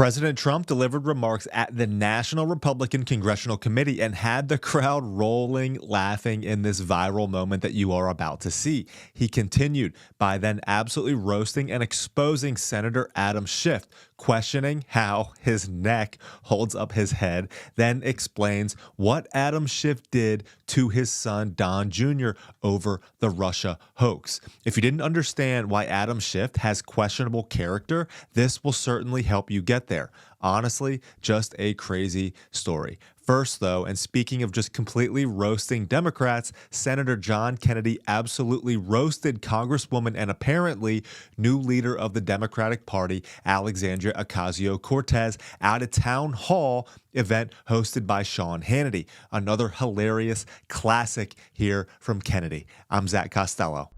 President Trump delivered remarks at the National Republican Congressional Committee and had the crowd rolling, laughing in this viral moment that you are about to see. He continued by then absolutely roasting and exposing Senator Adam Schiff, questioning how his neck holds up his head, then explains what Adam Schiff did to his son Don Jr. over the Russia hoax. If you didn't understand why Adam Schiff has questionable character, this will certainly help you get there. Honestly, just a crazy story. First, though, and speaking of just completely roasting Democrats, Senator John Kennedy absolutely roasted Congresswoman and apparently new leader of the Democratic Party, Alexandria Ocasio-Cortez, at a town hall event hosted by Sean Hannity. Another hilarious classic here from Kennedy. I'm Zach Costello.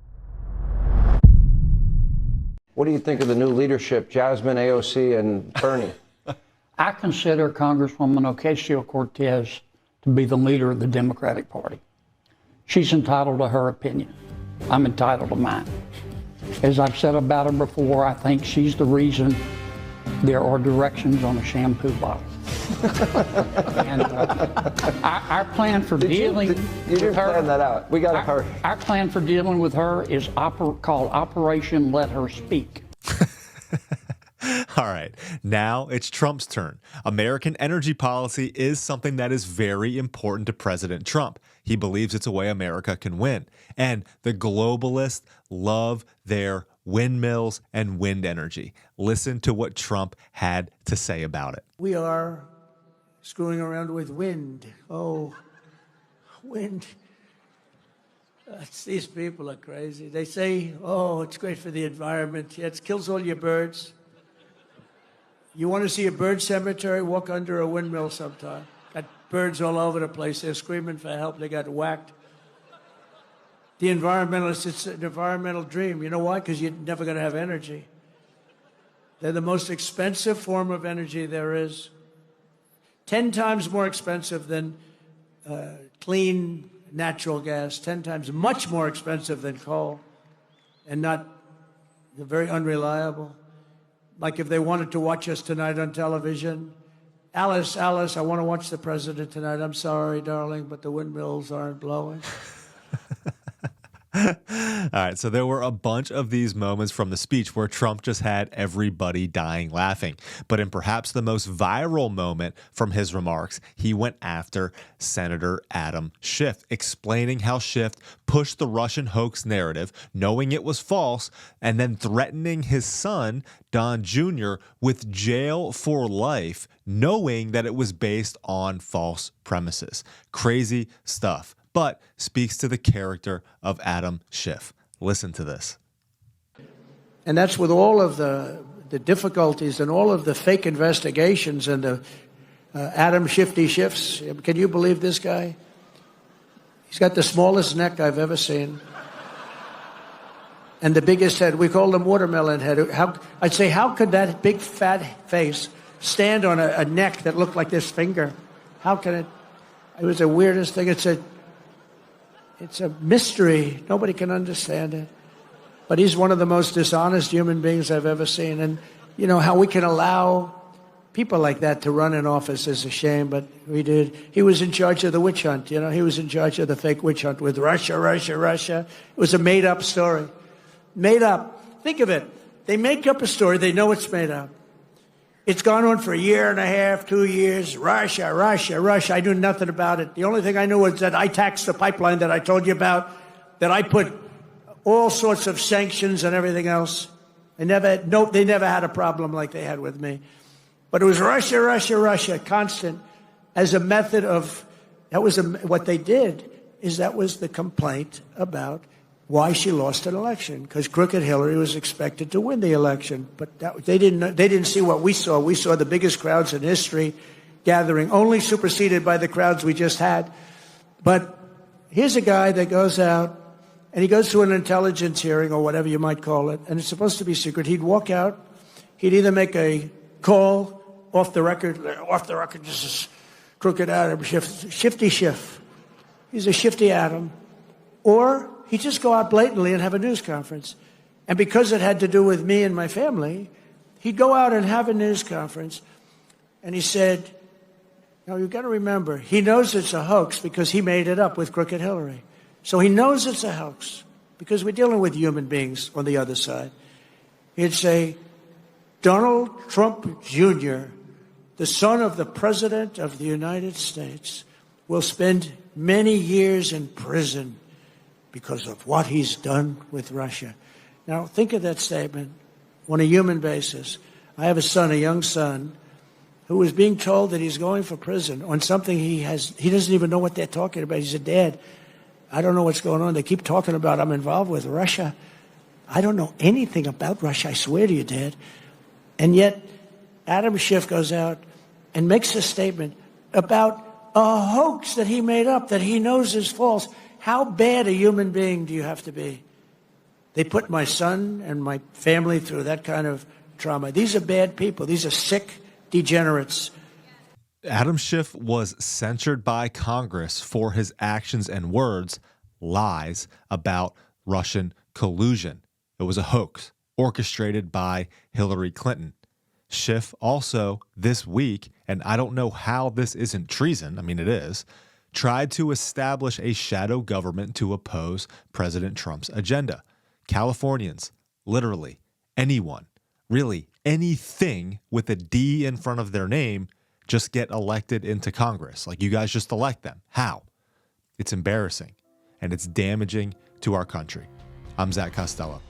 What do you think of the new leadership, Jasmine, AOC, and Bernie? I consider Congresswoman Ocasio-Cortez to be the leader of the Democratic Party. She's entitled to her opinion. I'm entitled to mine. As I've said about her before, I think she's the reason there are directions on a shampoo bottle. And our plan for dealing with her... You didn't plan that out. We got to hurry. Our plan for dealing with her is called Operation Let Her Speak. All right, now it's Trump's turn. American energy policy is something that is very important to President Trump. He believes it's a way America can win. And the globalists love their windmills and wind energy. Listen to what Trump had to say about it. We are screwing around with wind. Oh, wind. These people are crazy. They say, oh, it's great for the environment. Yeah, it kills all your birds. You want to see a bird cemetery? Walk under a windmill sometime. Got birds all over the place. They're screaming for help. They got whacked. The environmentalists, it's an environmental dream. You know why? Because you're never going to have energy. They're the most expensive form of energy there is. 10 times more expensive than clean natural gas. 10 times much more expensive than coal. And they're very unreliable. Like if they wanted to watch us tonight on television, Alice, I want to watch the president tonight. I'm sorry, darling, but the windmills aren't blowing. All right, so there were a bunch of these moments from the speech where Trump just had everybody dying laughing. But in perhaps the most viral moment from his remarks, he went after Senator Adam Schiff, explaining how Schiff pushed the Russian hoax narrative, knowing it was false, and then threatening his son, Don Jr., with jail for life, knowing that it was based on false premises. Crazy stuff, but speaks to the character of Adam Schiff. Listen to this. And that's with all of the difficulties and all of the fake investigations and the Adam Shifty Schiffs. Can you believe this guy? He's got the smallest neck I've ever seen. And the biggest head. We called him watermelon head. I'd say, how could that big fat face stand on a neck that looked like this finger? How can it? It was the weirdest thing. It's a mystery. Nobody can understand it. But he's one of the most dishonest human beings I've ever seen. And, you know, how we can allow people like that to run in office is a shame, but we did. He was in charge of the witch hunt. You know, he was in charge of the fake witch hunt with Russia. It was a made-up story. Made up. Think of it. They make up a story. They know it's made up. It's gone on for a year and a half, 2 years. Russia. I knew nothing about it. The only thing I knew was that I taxed the pipeline that I told you about, that I put all sorts of sanctions and everything else. They never had a problem like they had with me. But it was Russia, constant, as a method of, what they did is that was the complaint about why she lost an election, because crooked Hillary was expected to win the election. But they didn't see what we saw. We saw the biggest crowds in history gathering, only superseded by the crowds we just had. But here's a guy that goes out, and he goes to an intelligence hearing, or whatever you might call it, and it's supposed to be secret. He'd walk out. He'd either make a call off the record, this is crooked Adam Schiff, Shifty Schiff. He's a shifty Adam. Or he'd just go out blatantly and have a news conference. And because it had to do with me and my family, he'd go out and have a news conference, and he said, now you've got to remember, he knows it's a hoax because he made it up with Crooked Hillary. So he knows it's a hoax because we're dealing with human beings on the other side. He'd say, Donald Trump Jr., the son of the President of the United States, will spend many years in prison because of what he's done with Russia. Now, think of that statement on a human basis. I have a son, a young son, who is being told that he's going for prison on something he doesn't even know what they're talking about. He said, Dad, I don't know what's going on. They keep talking about I'm involved with Russia. I don't know anything about Russia, I swear to you, Dad. And yet, Adam Schiff goes out and makes a statement about a hoax that he made up, that he knows is false. How bad a human being do you have to be? They put my son and my family through that kind of trauma. These are bad people. These are sick degenerates. Adam Schiff was censured by Congress for his actions and words, lies about Russian collusion. It was a hoax orchestrated by Hillary Clinton. Schiff also this week, and I don't know how this isn't treason, I mean it is, tried to establish a shadow government to oppose President Trump's agenda. Californians, literally anyone, really anything with a D in front of their name, just get elected into Congress. Like, you guys just elect them. How? It's embarrassing, and it's damaging to our country. I'm Zach Costello.